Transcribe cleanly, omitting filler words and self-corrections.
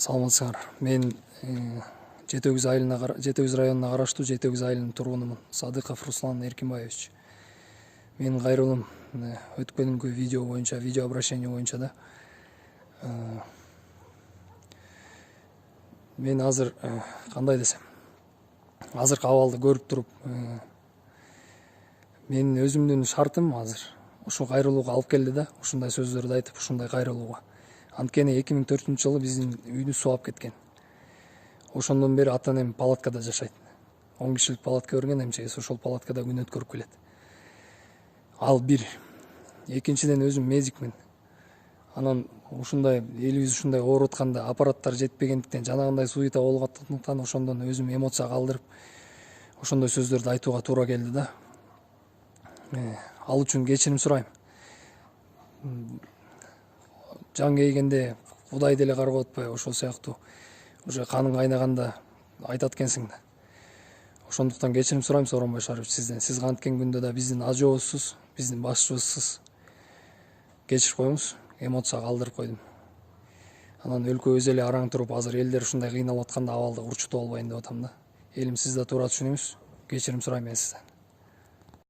Саламатсыңар. Мен Жети Өгүз районуна караштуу Жети Өгүз айылынын тургунумун. Садыков Руслан Эркинбаевич. Менин кайрылуум өткөнкү видео обращение боюнча да. Мен азыр кандай десем, азыркы абалды көрүп туруп, менин өзүмдүн шартым азыр ушул кайрылууга алып келди да, ушундай сөздөрдү айтып, ушундай кайрылууга. Анткени 2004-жылы биздин үйдү суу алып кеткен. Ошондон бери ата-энем палаткада жашайт. 10 кишилик палатка берген, эмчегиси ошол палаткада күн өткөрүп келет. Ал бир. Экинчиден өзүм медикмин. Анан ушундай элибиз ушундай ооруп атканда аппараттар жетпегендиктен, жанагындай суйта болгондуктан ошондон өзүм эмоция калтырып, ошондой сөздөрдү айтууга туура келди да. Ал үчүн кечирим сурайм. Жан кейгенде Кудай деле каргап атпайбы, ошол сыяктуу уже каның кайнаганда айтат экенсиң да. Ошондуктан кечирим сурайм Сооронбай Шарипович сизден. Сиз канткен күндө да биздин ажообузсуз, биздин башчыбызсыз. Кечирип коюңуз, эмоция калтырып койдум. Анан өлкөбүз эле араң туруп, азыр элдер ушундай кыйналып атканда абалды урчутуп албайын деп атам да. Элим, сиз да туура түшүнүңүз. Кечирим сурайм мен сизден.